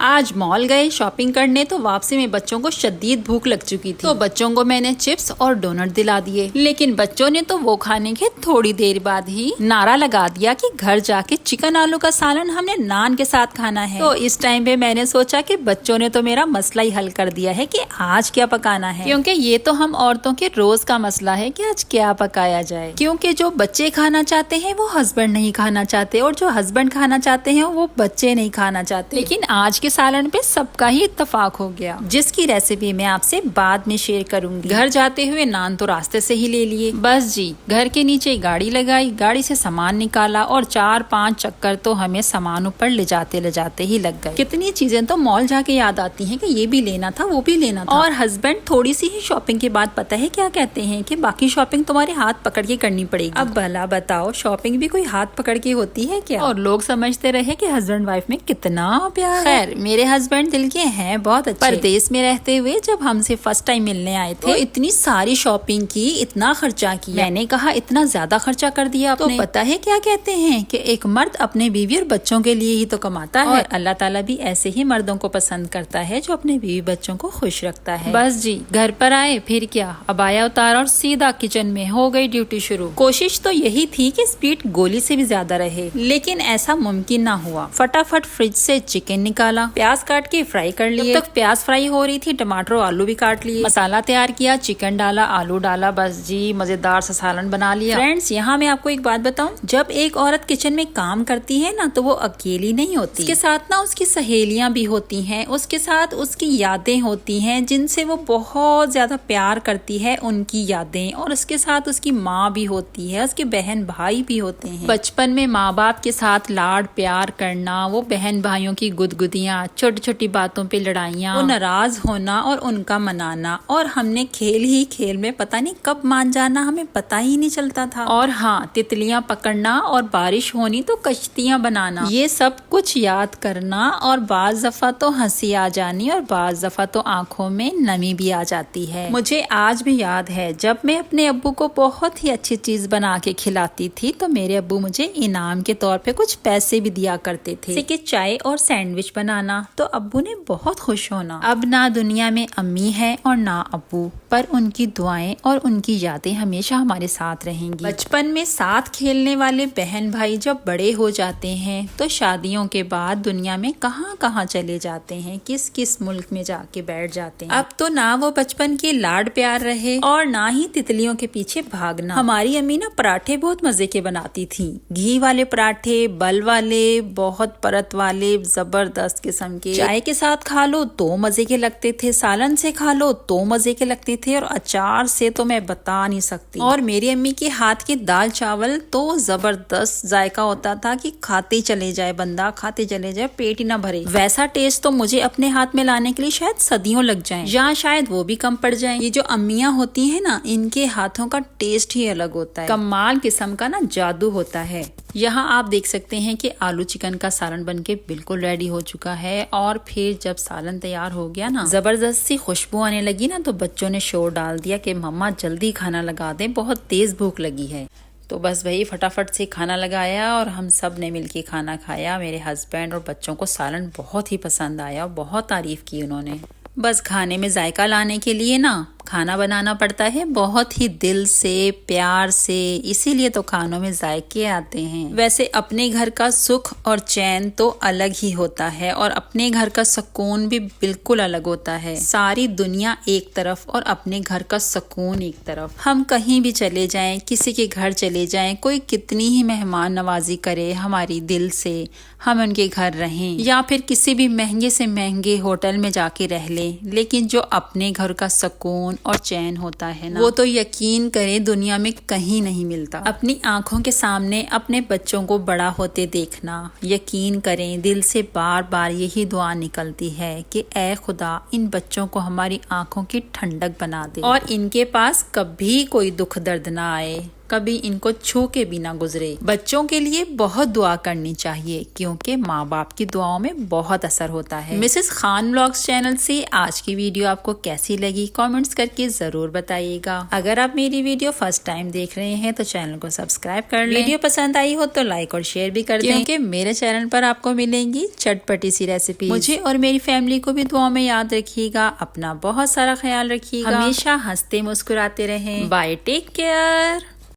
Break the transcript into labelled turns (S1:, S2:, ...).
S1: आज मॉल गए शॉपिंग करने तो वापसी में बच्चों को शदीद भूख लग चुकी थी, तो बच्चों को मैंने चिप्स और डोनट दिला दिए। लेकिन बच्चों ने तो वो खाने के थोड़ी देर बाद ही नारा लगा दिया कि घर जाके चिकन आलू का सालन हमने नान के साथ खाना है। तो इस टाइम पे मैंने सोचा कि बच्चों ने तो मेरा मसला ही हल कर दिया है कि आज क्या पकाना है, क्योंकि ये तो हम औरतों के रोज का मसला है कि आज क्या पकाया जाए। क्योंकि जो बच्चे खाना चाहते हैं वो हस्बैंड नहीं खाना चाहते, और जो हस्बैंड खाना चाहते हैं वो बच्चे नहीं खाना चाहते। लेकिन आज के सालन पे सबका ही इत्तेफाक हो गया, जिसकी रेसिपी मैं आपसे बाद में शेयर करूंगी। घर जाते हुए नान तो रास्ते से ही ले लिए। बस जी, घर के नीचे गाड़ी लगाई, गाड़ी से सामान निकाला और 4-5 चक्कर तो हमें सामान ऊपर ले जाते ही लग गए। कितनी चीजें तो मॉल जाके याद आती हैं कि ये भी लेना था, वो भी लेना था। और हस्बैंड थोड़ी सी ही शॉपिंग के बाद पता है क्या कहते हैं कि बाकी शॉपिंग तुम्हारे हाथ पकड़ के करनी पड़ेगी। अब भला बताओ, शॉपिंग भी कोई हाथ पकड़ के होती है क्या? और लोग समझते रहे कि हस्बैंड वाइफ में कितना प्यार है। खैर, मेरे हस्बैंड दिल के हैं बहुत अच्छे। परदेश में रहते हुए जब हमसे फर्स्ट टाइम मिलने आए थे तो इतनी सारी शॉपिंग की, इतना खर्चा किया। मैंने कहा इतना ज्यादा खर्चा कर दिया आपने। तो पता है क्या कहते हैं कि एक मर्द अपने बीवी और बच्चों के लिए ही तो कमाता है, और अल्लाह ताला भी ऐसे ही मर्दों को पसंद करता है जो अपने बीवी बच्चों को खुश रखता है। बस जी, घर पर आए, फिर क्या, अबाया उतारा और सीधा किचन में हो गई ड्यूटी शुरू। कोशिश तो यही थी कि स्पीड गोली से भी ज्यादा रहे, लेकिन ऐसा मुमकिन ना हुआ। फटाफट फ्रिज से चिकन निकाला, प्याज काट के फ्राई कर लिए। तब प्याज फ्राई हो रही थी, टमाटर आलू भी काट लिए, मसाला तैयार किया, चिकन डाला, आलू डाला, बस जी मजेदार सा सालन बना लिया। फ्रेंड्स, यहाँ मैं आपको एक बात बताऊं, जब एक औरत किचन में काम करती है ना, तो वो अकेली नहीं होती। उसके साथ ना उसकी सहेलियां भी होती हैं, उसके साथ उसकी यादें होती हैं जिनसे वो बहुत ज्यादा प्यार करती है, उनकी यादें। और उसके साथ उसकी माँ भी होती है, उसके बहन भाई भी होते हैं। बचपन में माँ बाप के साथ लाड प्यार करना, वो बहन भाइयों की गुदगुदियाँ, छोटी छोटी बातों पे लड़ाइयाँ, वो नाराज होना और उनका मनाना, और हमने खेल ही खेल में पता नहीं कब मान जाना, हमें पता ही नहीं चलता था। और हाँ, तितलियां पकड़ना और बारिश होनी तो कश्तियां बनाना, ये सब कुछ याद करना। और बाज दफा तो हंसी आ जानी और बाज दफा तो आंखों में नमी भी आ जाती है। मुझे आज भी याद है जब मैं अपने अब्बू को बहुत ही अच्छी चीज बना के खिलाती थी तो मेरे अब्बू मुझे इनाम के तौर पे कुछ पैसे भी दिया करते थे। जैसे कि चाय और सैंडविच बनाना, तो अब्बू ने बहुत खुश होना। अब ना दुनिया में अम्मी है और ना अब्बू, पर उनकी दुआएं और उनकी यादें हमेशा हमारे साथ रहेंगी। बचपन में साथ खेलने वाले बहन भाई जब बड़े हो जाते हैं तो शादियों के बाद दुनिया में कहाँ कहाँ चले जाते हैं, किस किस मुल्क में जाके बैठ जाते हैं। अब तो ना वो बचपन के लाड प्यार रहे और ना ही तितलियों के पीछे भागना। हमारी अम्मी ना पराठे बहुत मजे के बनाती थी, घी वाले पराठे, बल वाले, बहुत परत वाले, जबरदस्त किस्म के। चाय के साथ खा लो तो मजे के लगते थे, सालन से खा लो तो मजे के लगते थे, और अचार से तो मैं बता नहीं सकती। और मेरी अम्मी के हाथ के दाल चावल तो जबरदस्त जायका होता था कि खाते चले जाए बंदा, खाते चले जाए, पेट ही ना भरे। वैसा टेस्ट तो मुझे अपने हाथ में लाने के लिए शायद सदियों लग जाएं, या शायद वो भी कम पड़ जाएं। ये जो अम्मियां होती हैं ना, इनके हाथों का टेस्ट ही अलग होता है, कमाल किस्म का ना जादू होता है। यहाँ आप देख सकते हैं कि आलू चिकन का सालन बनके बिल्कुल रेडी हो चुका है। और फिर जब सालन तैयार हो गया ना, जबरदस्त सी खुशबू आने लगी ना, तो बच्चों ने शोर डाल दिया कि मम्मा जल्दी खाना लगा दें, बहुत तेज भूख लगी है। तो बस वही फटाफट से खाना लगाया और हम सब ने मिलके खाना खाया। मेरे हस्बैंड और बच्चों को सालन बहुत ही पसंद आया और बहुत तारीफ की उन्होंने। बस खाने में जायका लाने के लिए ना खाना बनाना पड़ता है बहुत ही दिल से, प्यार से, इसीलिए तो खानों में जायके आते हैं। वैसे अपने घर का सुख और चैन तो अलग ही होता है, और अपने घर का सुकून भी बिल्कुल अलग होता है। सारी दुनिया एक तरफ और अपने घर का सुकून एक तरफ। हम कहीं भी चले जाएं, किसी के घर चले जाएं, कोई कितनी ही मेहमान नवाजी करे हमारी दिल से, हम उनके घर रहें या फिर किसी भी महंगे से महंगे होटल में जाके रह लें, लेकिन जो अपने घर का सुकून और चैन होता है ना, वो तो यकीन करें दुनिया में कहीं नहीं मिलता। अपनी आंखों के सामने अपने बच्चों को बड़ा होते देखना, यकीन करें दिल से बार बार यही दुआ निकलती है कि ऐ खुदा इन बच्चों को हमारी आंखों की ठंडक बना दे और इनके पास कभी कोई दुख दर्द ना आए, कभी इनको छू के भी ना गुजरे। बच्चों के लिए बहुत दुआ करनी चाहिए क्योंकि माँ बाप की दुआओं में बहुत असर होता है। मिसेस खान व्लॉग्स चैनल से आज की वीडियो आपको कैसी लगी कमेंट्स करके जरूर बताइएगा। अगर आप मेरी वीडियो फर्स्ट टाइम देख रहे हैं तो चैनल को सब्सक्राइब कर लें। वीडियो पसंद आई हो तो लाइक और शेयर भी कर दें क्योंकि मेरे चैनल पर आपको मिलेंगी चटपटी सी रेसिपी। मुझे और मेरी फैमिली को भी दुआ में याद रखिएगा। अपना बहुत सारा ख्याल रखिएगा। हमेशा हंसते मुस्कुराते रहें। Bye, take care.